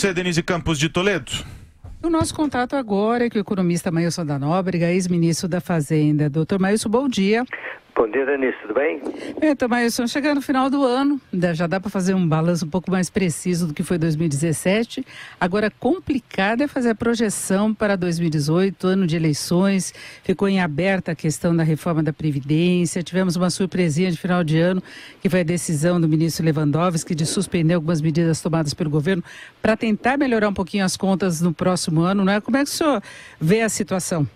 você, Denise Campos de Toledo. O nosso contato agora é com o economista Mailson da Nóbrega, ex-ministro da Fazenda. Doutor Mailson, bom dia. Bom dia, Denise, tudo bem? Então, Mailson, chegando no final do ano, já dá para fazer um balanço um pouco mais preciso do que foi 2017. Agora, complicado é fazer a projeção para 2018, ano de eleições. Ficou em aberta a questão da reforma da Previdência. Tivemos uma surpresinha de final de ano, que foi a decisão do ministro Lewandowski de suspender algumas medidas tomadas pelo governo para tentar melhorar um pouquinho as contas no próximo ano, não é? Como é que o senhor vê a situação?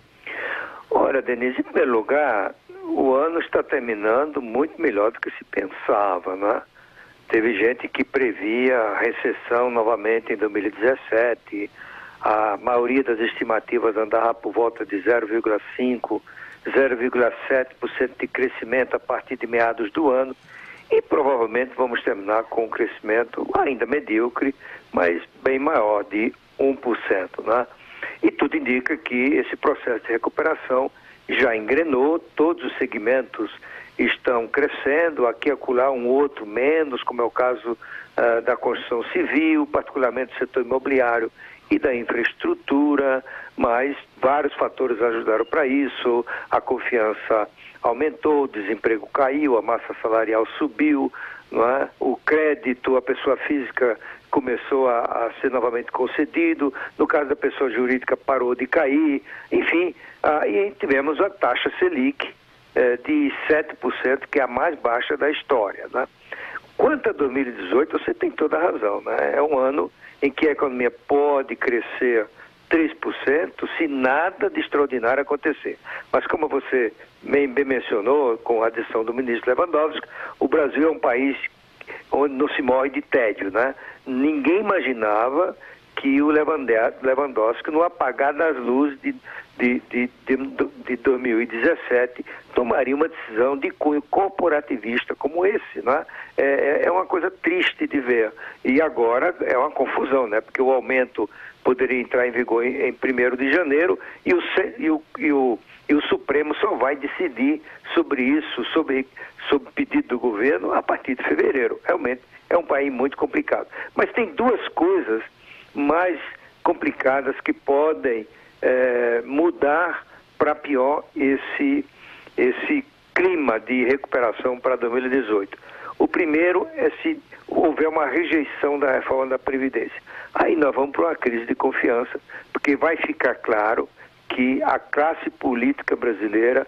Olha, Denise, em primeiro lugar, o ano está terminando muito melhor do que se pensava, né? Teve gente que previa a recessão novamente em 2017, a maioria das estimativas andava por volta de 0,5%, 0,7% de crescimento a partir de meados do ano, e provavelmente vamos terminar com um crescimento ainda medíocre, mas bem maior, de 1%, né? E tudo indica que esse processo de recuperação já engrenou, todos os segmentos estão crescendo, aqui e acolá um outro menos, como é o caso da construção civil, particularmente do setor imobiliário e da infraestrutura, mas vários fatores ajudaram para isso, a confiança aumentou, o desemprego caiu, a massa salarial subiu, não é? O crédito, a pessoa física começou a ser novamente concedido, no caso da pessoa jurídica parou de cair, enfim, e tivemos a taxa Selic de 7%, que é a mais baixa da história, né? Quanto a 2018, você tem toda a razão, né? É um ano em que a economia pode crescer 3% se nada de extraordinário acontecer. Mas como você bem mencionou, com a adição do ministro Lewandowski, o Brasil é um país onde não se morre de tédio, né? Ninguém imaginava que o Lewandowski, no apagar das luzes de 2017, tomaria uma decisão de cunho corporativista como esse, né? É uma coisa triste de ver. E agora é uma confusão, né? Porque o aumento poderia entrar em vigor em 1º de janeiro e o Supremo só vai decidir sobre isso, sobre pedido do governo, a partir de fevereiro. Realmente é um país muito complicado. Mas tem duas coisas mais complicadas que podem mudar para pior esse clima de recuperação para 2018. O primeiro é se houver uma rejeição da reforma da Previdência. Aí nós vamos para uma crise de confiança, porque vai ficar claro que a classe política brasileira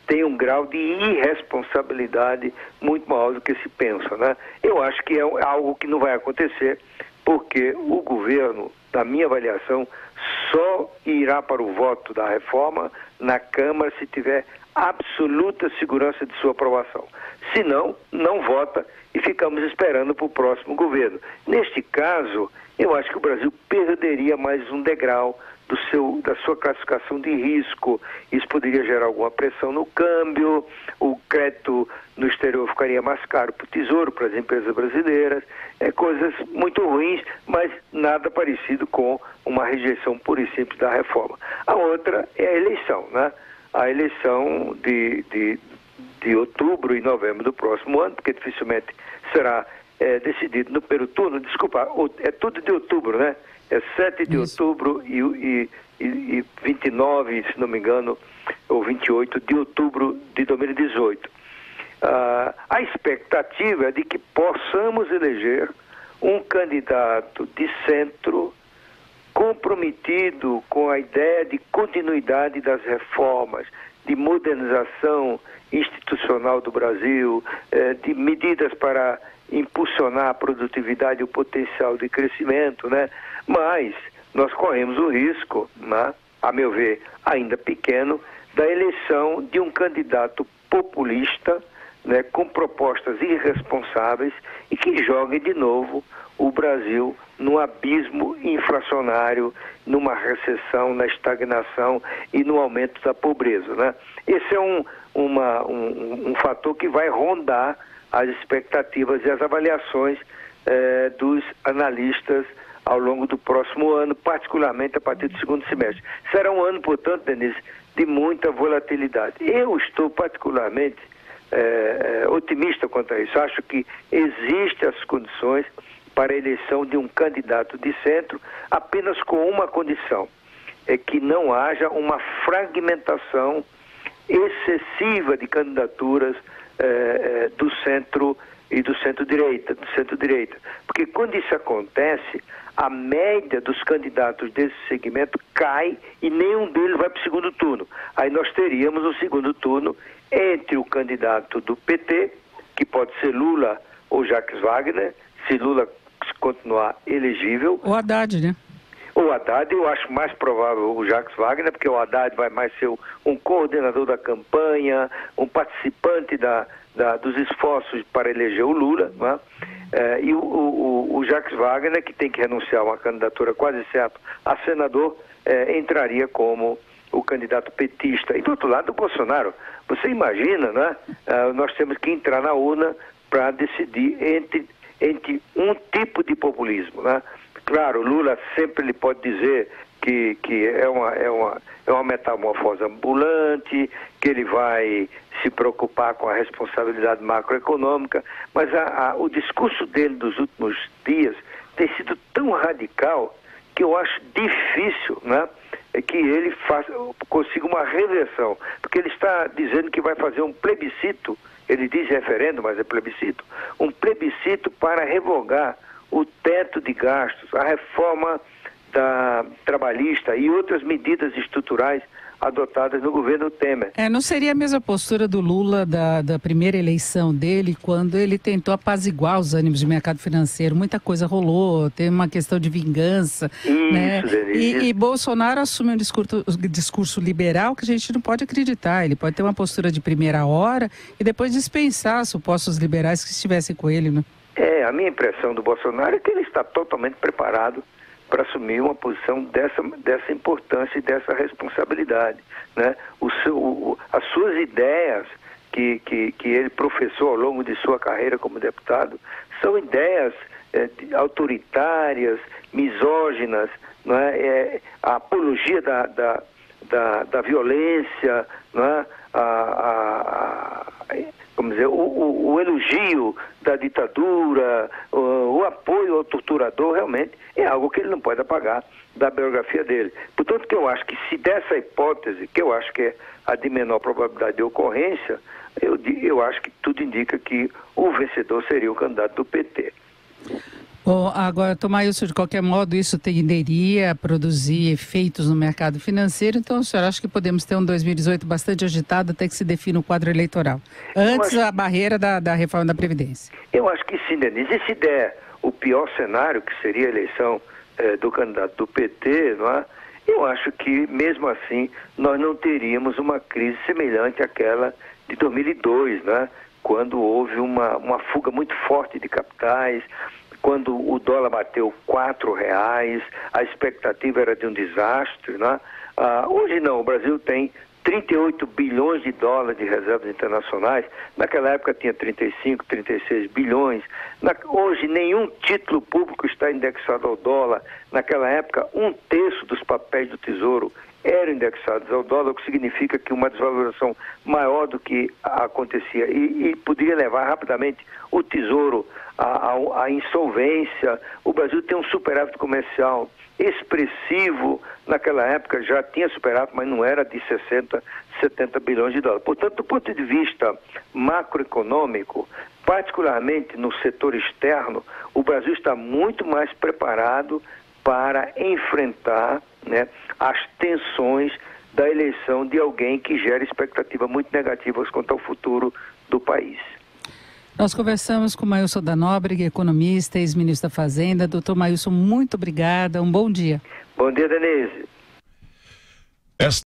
tem um grau de irresponsabilidade muito maior do que se pensa, né? Eu acho que é algo que não vai acontecer, porque o governo, na minha avaliação, só irá para o voto da reforma na Câmara se tiver absoluta segurança de sua aprovação. Se não, não vota e ficamos esperando para o próximo governo. Neste caso, eu acho que o Brasil perderia mais um degrau da sua classificação de risco. Isso poderia gerar alguma pressão no câmbio, o crédito no exterior ficaria mais caro para o Tesouro, para as empresas brasileiras, coisas muito ruins, mas nada parecido com uma rejeição pura e simples da reforma. A outra é a eleição, né? A eleição de outubro e novembro do próximo ano, porque dificilmente será decidido no primeiro turno, desculpa, é tudo de outubro, né? É 7 de outubro e 29, se não me engano, ou 28 de outubro de 2018. A expectativa é de que possamos eleger um candidato de centro comprometido com a ideia de continuidade das reformas, de modernização institucional do Brasil, de medidas para impulsionar a produtividade e o potencial de crescimento, né? Mas nós corremos o risco, né, a meu ver, ainda pequeno, da eleição de um candidato populista, né, com propostas irresponsáveis e que jogue de novo o Brasil num abismo inflacionário, numa recessão, na estagnação e no aumento da pobreza, né? Esse é um fator que vai rondar as expectativas e as avaliações dos analistas ao longo do próximo ano, particularmente a partir do segundo semestre. Será um ano, portanto, Denise, de muita volatilidade. Eu estou particularmente otimista quanto a isso. Acho que existem as condições para a eleição de um candidato de centro, apenas com uma condição, é que não haja uma fragmentação excessiva de candidaturas do centro e do centro-direita, porque quando isso acontece, a média dos candidatos desse segmento cai e nenhum deles vai para o segundo turno. Aí nós teríamos um segundo turno entre o candidato do PT, que pode ser Lula ou Jacques Wagner, se Lula continuar elegível. O Haddad, né? O Haddad, eu acho mais provável o Jacques Wagner, porque o Haddad vai mais ser um coordenador da campanha, um participante dos esforços para eleger o Lula, né? E o Jacques Wagner, que tem que renunciar a uma candidatura quase certa a senador, entraria como o candidato petista. E do outro lado, o Bolsonaro. Você imagina, né? Nós temos que entrar na urna para decidir entre um tipo de populismo, né? Claro, Lula sempre ele pode dizer que é uma metamorfose ambulante, que ele vai se preocupar com a responsabilidade macroeconômica, mas o discurso dele dos últimos dias tem sido tão radical que eu acho difícil, né, que ele consiga uma reversão, porque ele está dizendo que vai fazer um plebiscito, ele diz referendo, mas é plebiscito, um plebiscito para revogar o teto de gastos, a reforma trabalhista e outras medidas estruturais adotadas no governo Temer. Não seria a mesma postura do Lula da primeira eleição dele, quando ele tentou apaziguar os ânimos de mercado financeiro. Muita coisa rolou, tem uma questão de vingança. Isso, né? Denise. E Bolsonaro assume um discurso liberal que a gente não pode acreditar. Ele pode ter uma postura de primeira hora e depois dispensar supostos liberais que estivessem com ele, né? A minha impressão do Bolsonaro é que ele está totalmente preparado para assumir uma posição dessa importância e dessa responsabilidade, né? As suas ideias que ele professou ao longo de sua carreira como deputado são ideias autoritárias, misóginas, né? A apologia da violência, né? Vamos dizer, o elogio da ditadura, o apoio ao torturador, realmente é algo que ele não pode apagar da biografia dele. Portanto, que eu acho que se dessa hipótese, que eu acho que é a de menor probabilidade de ocorrência, eu acho que tudo indica que o vencedor seria o candidato do PT. Agora, Thomailson, de qualquer modo, isso tenderia a produzir efeitos no mercado financeiro, então o senhor acha que podemos ter um 2018 bastante agitado até que se defina o quadro eleitoral, antes a barreira da reforma da Previdência? Eu acho que sim, Denise. E se der o pior cenário, que seria a eleição do candidato do PT, não é? Eu acho que, mesmo assim, nós não teríamos uma crise semelhante àquela de 2002, né? Quando houve uma fuga muito forte de capitais, quando o dólar bateu R$4, a expectativa era de um desastre, né? Hoje não, o Brasil tem 38 bilhões de dólares de reservas internacionais, naquela época tinha 35, 36 bilhões, hoje nenhum título público está indexado ao dólar, naquela época 1/3 dos papéis do Tesouro eram indexados ao dólar, o que significa que uma desvalorização maior do que acontecia e poderia levar rapidamente o Tesouro à insolvência. O Brasil tem um superávit comercial expressivo, naquela época já tinha superávit, mas não era de 60, 70 bilhões de dólares. Portanto, do ponto de vista macroeconômico, particularmente no setor externo, o Brasil está muito mais preparado para enfrentar, né, as tensões da eleição de alguém que gera expectativas muito negativas quanto ao futuro do país. Nós conversamos com Mailson da Nóbrega, economista, ex-ministro da Fazenda. Doutor Mailson, muito obrigada, um bom dia. Bom dia, Denise.